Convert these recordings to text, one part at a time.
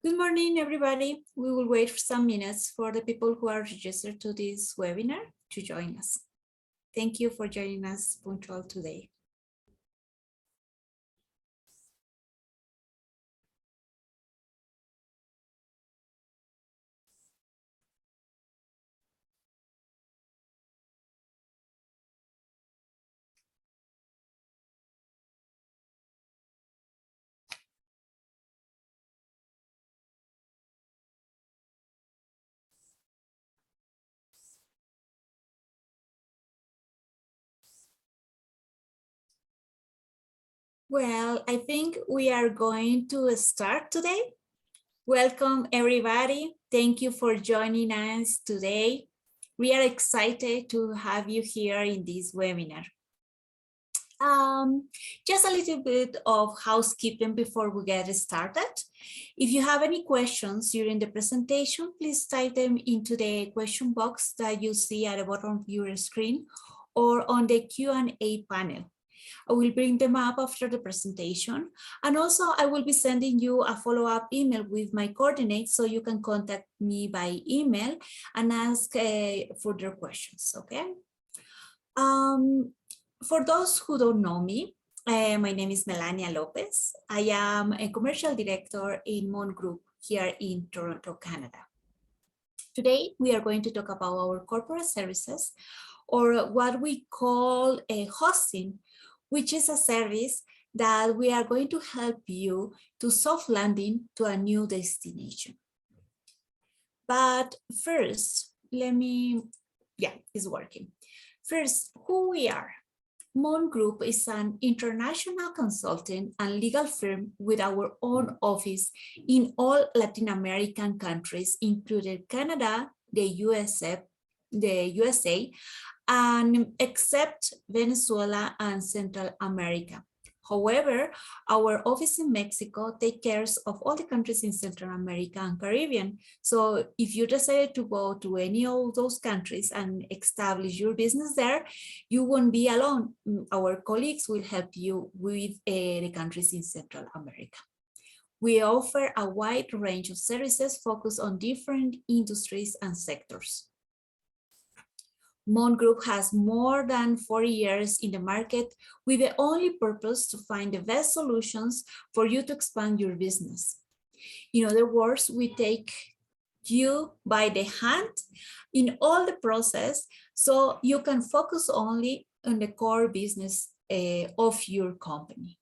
Good morning, everybody. We will wait for some minutes for the people who are registered to this webinar to join us. Thank you for joining us punctual today. Well, I think we are going to start today. Welcome, everybody. Thank you for joining us today. We are excited to have you here in this webinar. Just a little bit of housekeeping before we get started. If you have any questions during the presentation, please type them into the question box that you see at the bottom of your screen or on the Q&A panel. I will bring them up after the presentation. And also I will be sending you a follow-up email with my coordinates so you can contact me by email and ask further questions, okay? For those who don't know me, my name is Melania Lopez. I am a commercial director in Mon Group here in Toronto, Canada. Today, we are going to talk about our corporate services, or what we call a hosting, which is a service that we are going to help you to soft landing to a new destination. But first, it's working. First, who we are. Mon Group is an international consulting and legal firm with our own office in all Latin American countries, including Canada, the USA, and except Venezuela and Central America. However, our office in Mexico takes care of all the countries in Central America and Caribbean. So if you decide to go to any of those countries and establish your business there, you won't be alone. Our colleagues will help you with the countries in Central America. We offer a wide range of services focused on different industries and sectors. Mon Group has more than 40 years in the market with the only purpose to find the best solutions for you to expand your business. In other words, we take you by the hand in all the process so you can focus only on the core business of your company.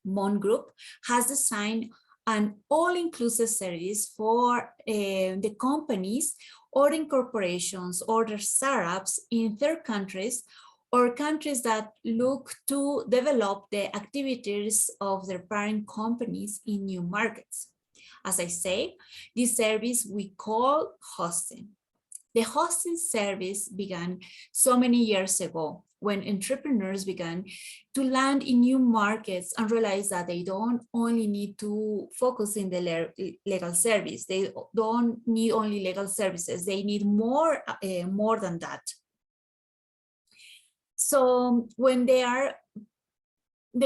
Mon Group has designed an all-inclusive service for the companies or in corporations or their startups in third countries or countries that look to develop the activities of their parent companies in new markets. As I say, this service we call hosting. The hosting service began so many years ago when entrepreneurs began to land in new markets and realize that they don't only need to focus in the legal service. They don't need only legal services. They need more than that. So when the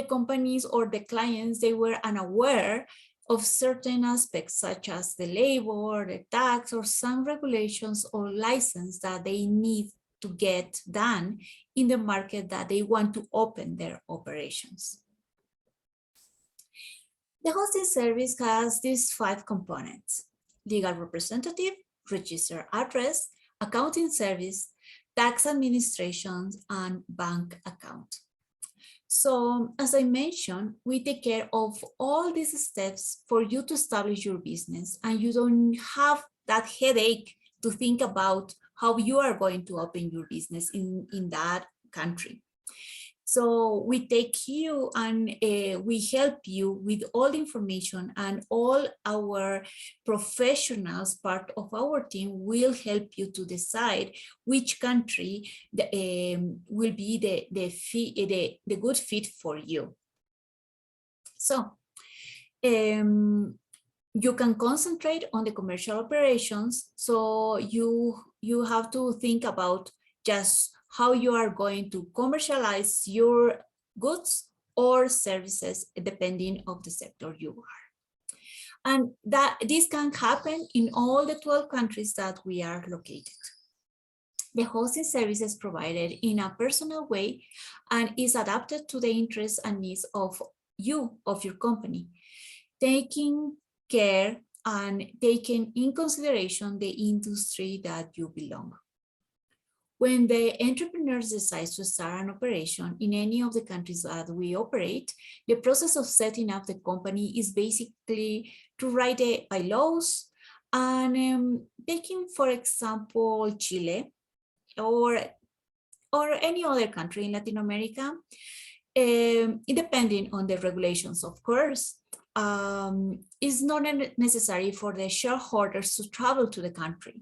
companies or the clients, they were unaware of certain aspects such as the labor, the tax, or some regulations or license that they need to get done in the market that they want to open their operations. The hosting service has these 5 components: legal representative, registered address, accounting service, tax administration, and bank account. So as I mentioned, we take care of all these steps for you to establish your business, and you don't have that headache to think about how you are going to open your business in that country. So we take you and we help you with all the information, and all our professionals, part of our team, will help you to decide which country will be the good fit for you. So you can concentrate on the commercial operations. So you have to think about just how you are going to commercialize your goods or services depending on the sector you are. And that this can happen in all the 12 countries that we are located. The hosting service is provided in a personal way and is adapted to the interests and needs of you, of your company, taking care and taking in consideration the industry that you belong. When the entrepreneurs decide to start an operation in any of the countries that we operate, the process of setting up the company is basically to write the bylaws and taking, for example, Chile or any other country in Latin America, depending on the regulations, of course. It's not necessary for the shareholders to travel to the country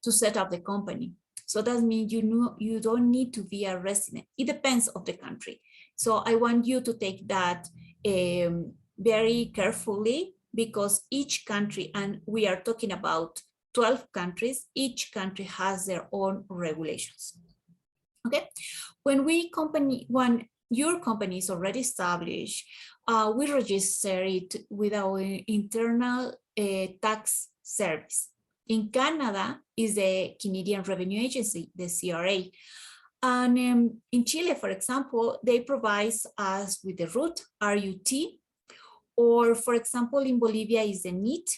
to set up the company. So that means you don't need to be a resident. It depends on the country. So I want you to take that very carefully, because each country, and we are talking about 12 countries, each country has their own regulations. Okay, when your company is already established, we register it with our internal tax service. In Canada is the Canadian Revenue Agency, the CRA. And in Chile, for example, they provide us with the RUT, or for example, in Bolivia is the NIT.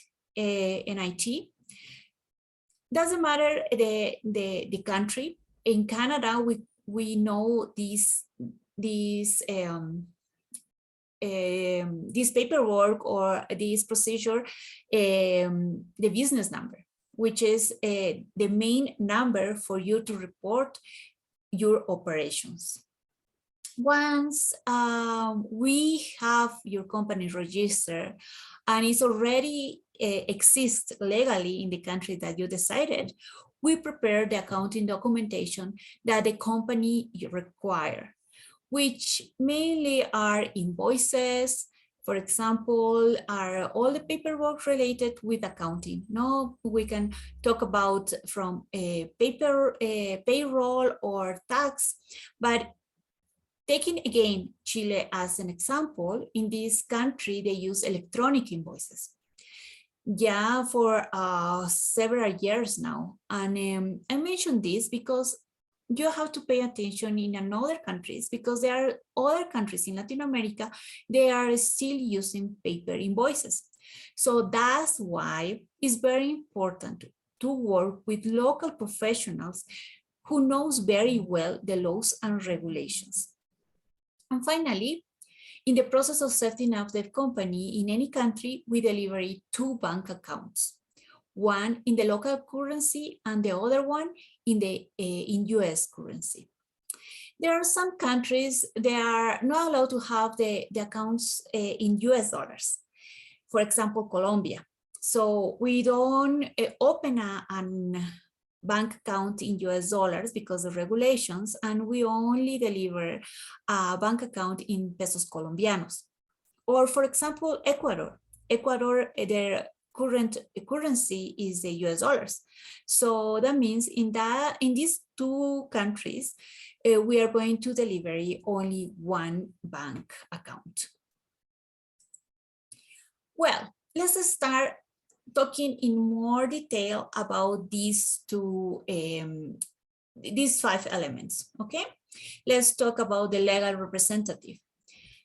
Doesn't matter the country. In Canada, we know this paperwork or this procedure, the business number, which is the main number for you to report your operations. Once we have your company registered and it's already exists legally in the country that you decided, we prepare the accounting documentation that the company require, which mainly are invoices, for example, are all the paperwork related with accounting. No, we can talk about from payroll or tax, but taking again Chile as an example, in this country, they use electronic invoices. Yeah, for several years now. And I mentioned this because you have to pay attention in other countries, because there are other countries in Latin America, they are still using paper invoices. So that's why it's very important to work with local professionals who knows very well the laws and regulations. And finally, in the process of setting up the company in any country, we deliver 2 bank accounts, one in the local currency and the other one in US currency. There are some countries they are not allowed to have the accounts in US dollars. For example, Colombia. So we don't open a bank account in US dollars because of regulations, and we only deliver a bank account in pesos colombianos. Or for example, Ecuador, their current currency is the US dollars. So that means in these 2 countries, we are going to deliver only 1 bank account. Well, let's start talking in more detail about these 5 elements, okay? Let's talk about the legal representative.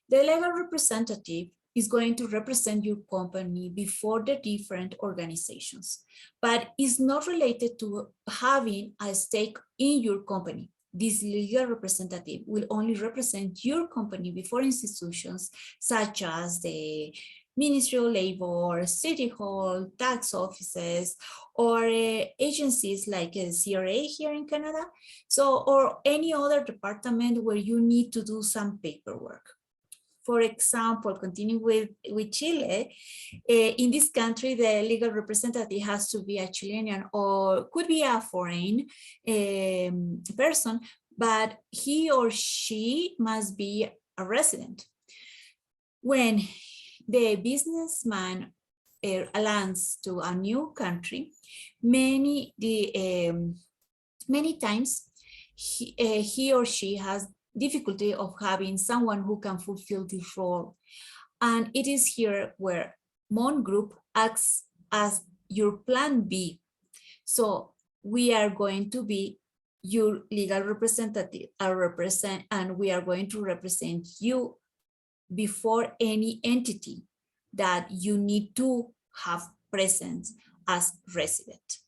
The legal representative is going to represent your company before the different organizations, but is not related to having a stake in your company. This legal representative will only represent your company before institutions such as the Ministry of Labor, City Hall, tax offices, or agencies like a CRA here in Canada, or any other department where you need to do some paperwork. For example, continuing with Chile, in this country, the legal representative has to be a Chilean or could be a foreign person, but he or she must be a resident. When the businessman lands to a new country, many times he or she has difficulty of having someone who can fulfill this role. And it is here where Mon Group acts as your plan B. So we are going to be your legal representative, and we are going to represent you before any entity that you need to have presence as resident.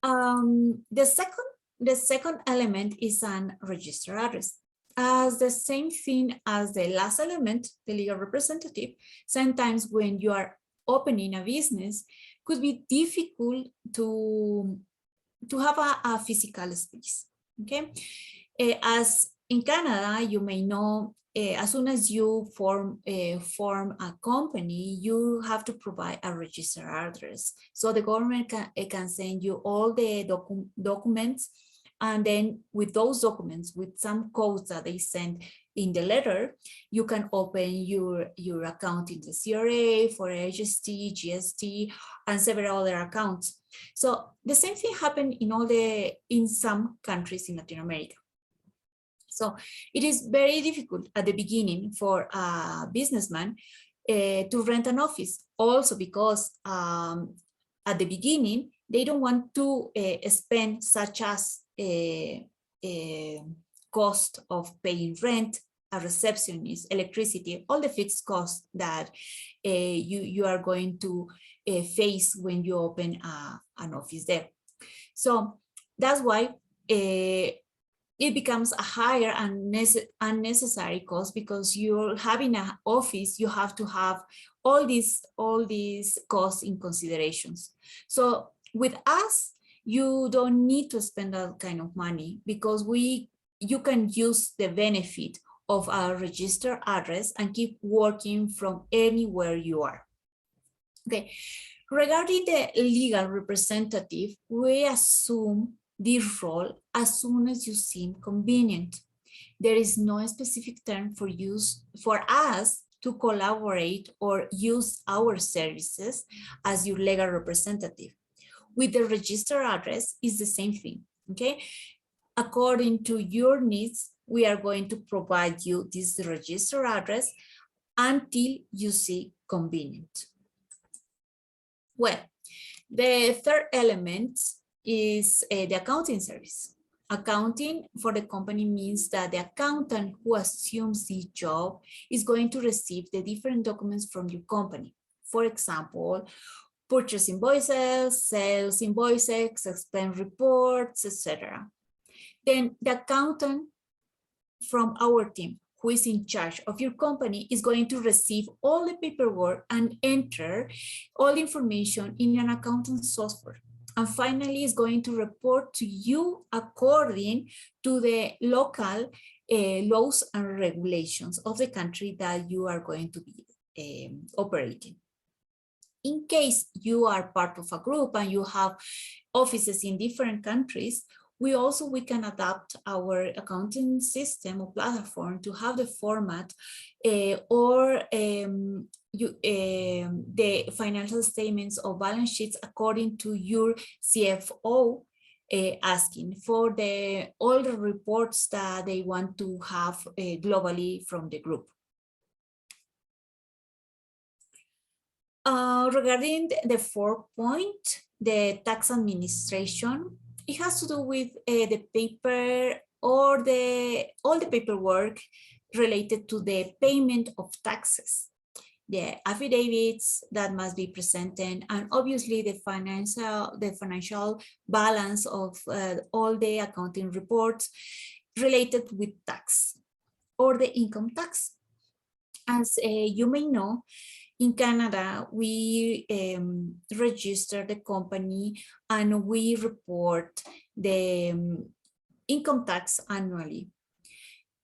The second element is an register address. As the same thing as the last element, the legal representative, sometimes when you are opening a business, could be difficult to have a physical space, okay? As in Canada, you may know, as soon as you form a company, you have to provide a register address. So the government can send you all the documents, and then with those documents, with some codes that they send in the letter, you can open your account in the CRA for HST, GST, and several other accounts. So the same thing happened in some countries in Latin America. So it is very difficult at the beginning for a businessman to rent an office, also because at the beginning, they don't want to spend such as cost of paying rent, a receptionist, electricity, all the fixed costs that you are going to face when you open an office there. So that's why it becomes a higher and unnecessary cost, because you're having an office, you have to have all these costs in considerations. So with us, you don't need to spend that kind of money, because you can use the benefit of a registered address and keep working from anywhere you are. Okay, regarding the legal representative, we assume this role as soon as you seem convenient. There is no specific term for us to collaborate or use our services as your legal representative. With the register address, is the same thing, okay? According to your needs, we are going to provide you this register address until you see convenient. Well, the third element is the accounting service. Accounting for the company means that the accountant who assumes the job is going to receive the different documents from your company. For example, purchase invoices, sales invoices, expense reports, etc. Then the accountant from our team, who is in charge of your company, is going to receive all the paperwork and enter all the information in an accounting software. And finally, is going to report to you according to the local laws and regulations of the country that you are going to be operating. In case you are part of a group and you have offices in different countries, we can adapt our accounting system or platform to have the format or the financial statements or balance sheets according to your CFO asking for all the reports that they want to have globally from the group. Regarding the fourth point, the tax administration, it has to do with the paper or all the paperwork related to the payment of taxes, the affidavits that must be presented, and obviously the financial balance of all the accounting reports related with tax or the income tax. As you may know, in Canada, we register the company and we report the income tax annually,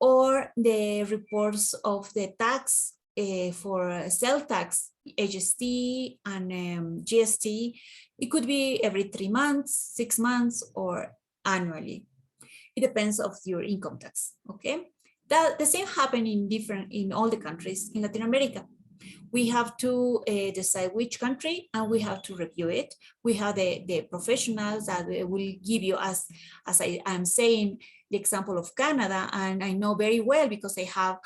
or the reports of the tax for sales tax, HST and GST. It could be every 3 months, 6 months, or annually. It depends of your income tax, okay? The same happen in all the countries in Latin America. We have to decide which country, and we have to review it. We have the professionals that will give you, as I am saying, the example of Canada, and I know very well because I have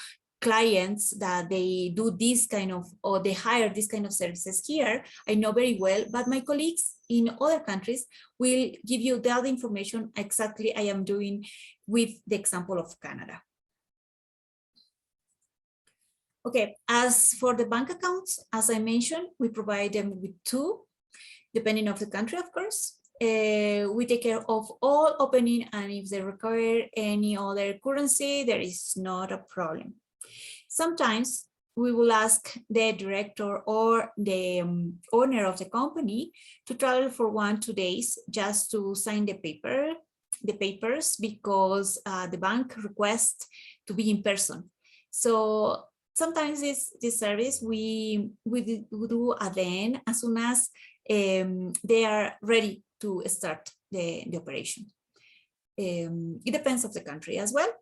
clients that they do this kind of, or they hire this kind of services here, I know very well, but my colleagues in other countries will give you that information exactly I am doing with the example of Canada. Okay, as for the bank accounts, as I mentioned, we provide them with 2, depending on the country, of course. We take care of all opening, and if they require any other currency, there is not a problem. Sometimes we will ask the director or the owner of the company to travel for 1-2 days just to sign the papers, because the bank requests to be in person. So sometimes this service we do at the end, as soon as they are ready to start the operation. It depends of the country as well.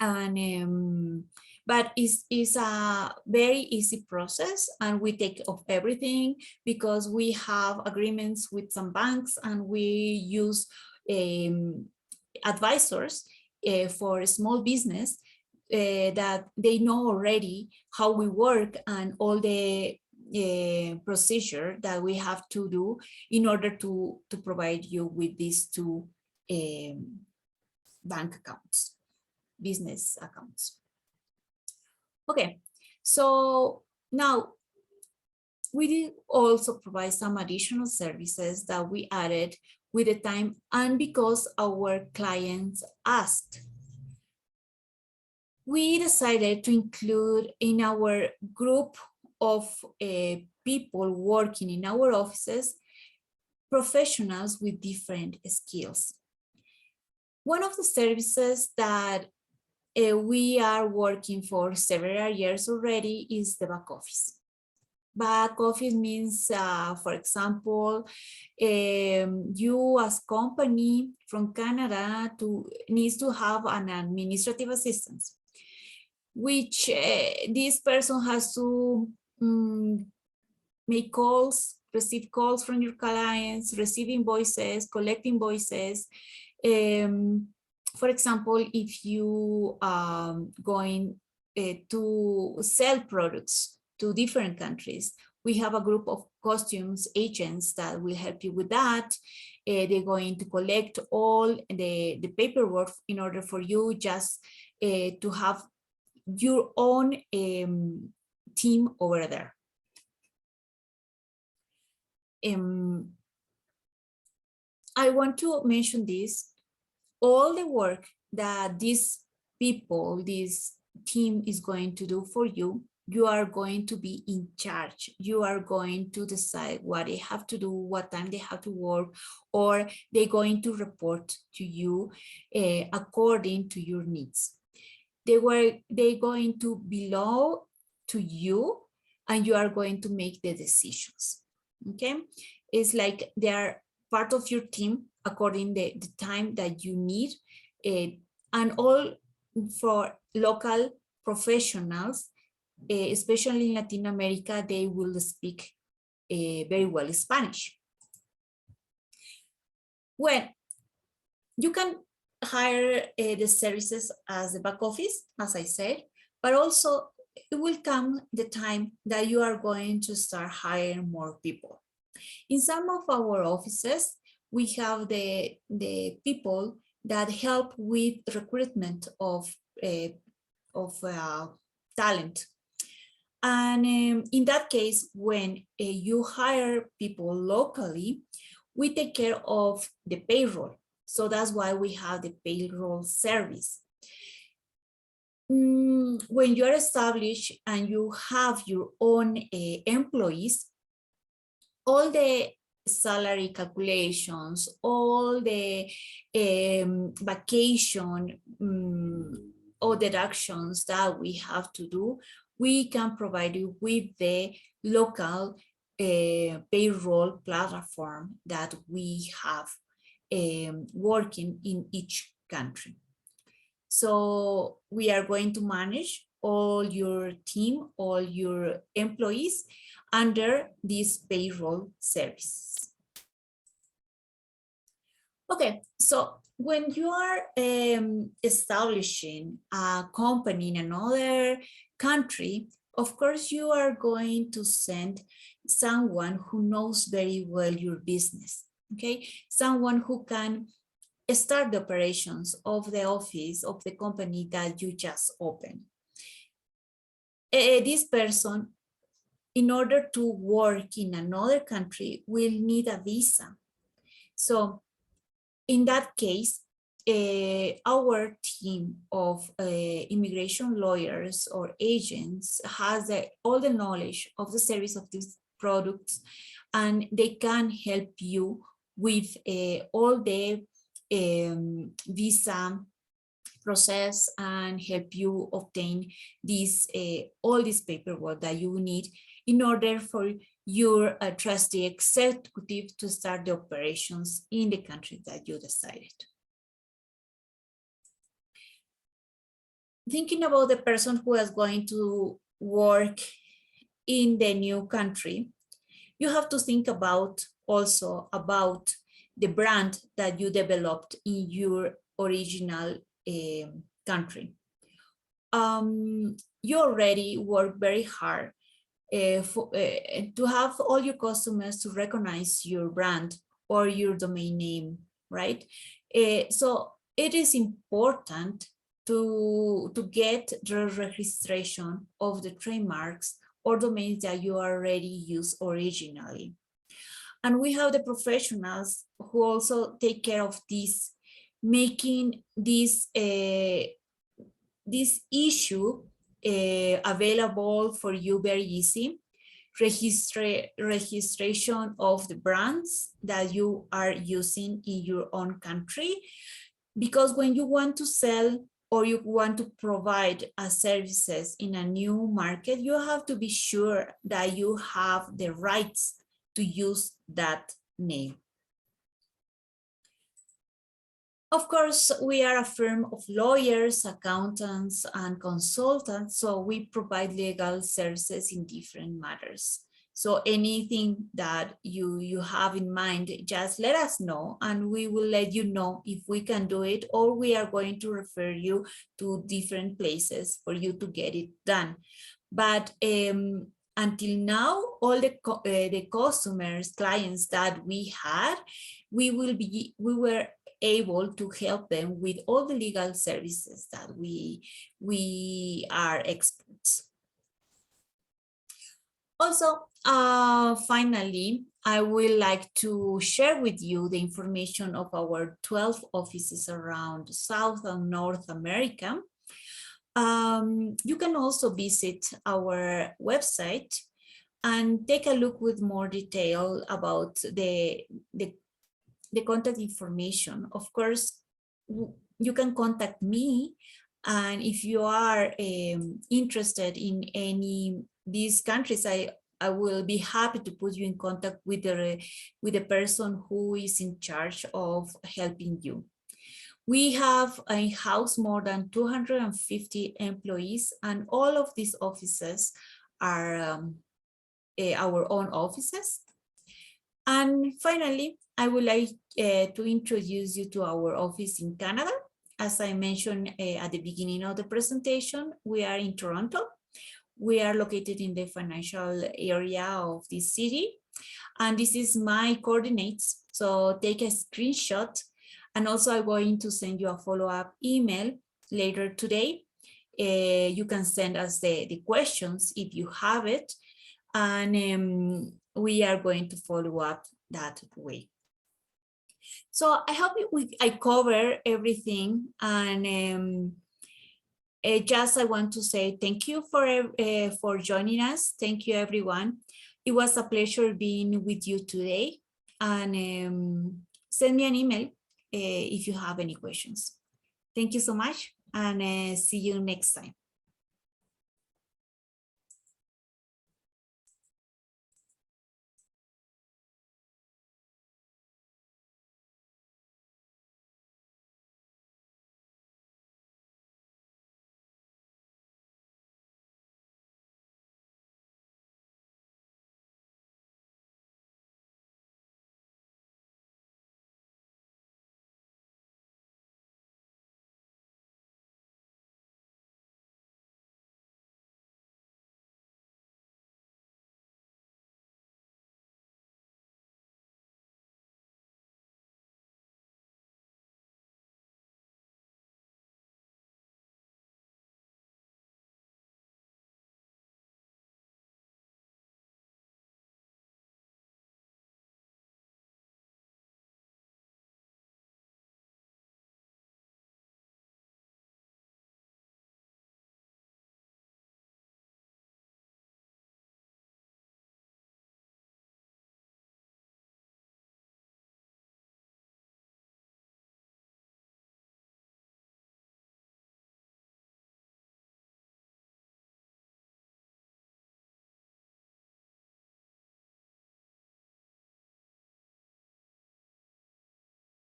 And but it's a very easy process, and we take of everything because we have agreements with some banks, and we use advisors for small business that they know already how we work and all the procedure that we have to do in order to provide you with these 2 bank accounts, business accounts. Okay, so now we did also provide some additional services that we added with the time and because our clients asked. We decided to include in our group of people working in our offices professionals with different skills. One of the services that we are working for several years already is the back office. Back office means, for example, you as company from Canada needs to have an administrative assistant, which this person has to make calls, receive calls from your clients, receive invoices, collect invoices. For example, if you are going to sell products to different countries, we have a group of customs agents that will help you with that. They're going to collect all the paperwork in order for you just to have your own team over there. I want to mention this. All the work that these people, this team is going to do for you, you are going to be in charge. You are going to decide what they have to do, what time they have to work, or they're going to report to you according to your needs. They're going to belong to you, and you are going to make the decisions. Okay, it's like they are part of your team according to the time that you need, and all for local professionals, especially in Latin America, they will speak very well Spanish. Well, you can hire the services as the back office, as I said, but also it will come the time that you are going to start hiring more people. In some of our offices, we have the people that help with recruitment of talent. And in that case, when you hire people locally, we take care of the payroll. So that's why we have the payroll service. When you're established and you have your own employees, all the salary calculations, all the vacation or deductions that we have to do, we can provide you with the local payroll platform that we have working in each country. So we are going to manage all your team, all your employees under this payroll service. Okay, so when you are establishing a company in another country, of course, you are going to send someone who knows very well your business, okay? Someone who can start the operations of the office of the company that you just opened. This person, in order to work in another country, will need a visa. So in that case, our team of immigration lawyers or agents has all the knowledge of the service of these products, and they can help you with all the visa process and help you obtain this all this paperwork that you need in order for your trustee executive to start the operations in the country that you decided. Thinking about the person who is going to work in the new country, you have to think about also about the brand that you developed in your original country. You already work very hard to have all your customers to recognize your brand or your domain name, right? So it is important to get the registration of the trademarks or domains that you already used originally. And we have the professionals who also take care of this, making this issue available for you very easy. Registration of the brands that you are using in your own country, because when you want to sell or you want to provide services in a new market, you have to be sure that you have the rights to use that name. Of course, we are a firm of lawyers, accountants, and consultants, so we provide legal services in different matters. So anything that you have in mind, just let us know and we will let you know if we can do it, or we are going to refer you to different places for you to get it done. But until now, all the customers, clients that we had, we were able to help them with all the legal services that we are experts. Also, finally, I would like to share with you the information of our 12 offices around South and North America. You can also visit our website and take a look with more detail about the contact information. Of course, you can contact me, and if you are interested in any these countries, I will be happy to put you in contact with the person who is in charge of helping you. We have in-house more than 250 employees, and all of these offices are our own offices. And finally, I would like to introduce you to our office in Canada. As I mentioned at the beginning of the presentation, we are in Toronto. We are located in the financial area of this city. And this is my coordinates. So take a screenshot. And also I'm going to send you a follow-up email later today. You can send us the questions if you have it. And we are going to follow up that way. So I hope I cover everything, and just I want to say thank you for joining us. Thank you, everyone. It was a pleasure being with you today, and send me an email if you have any questions. Thank you so much, and see you next time.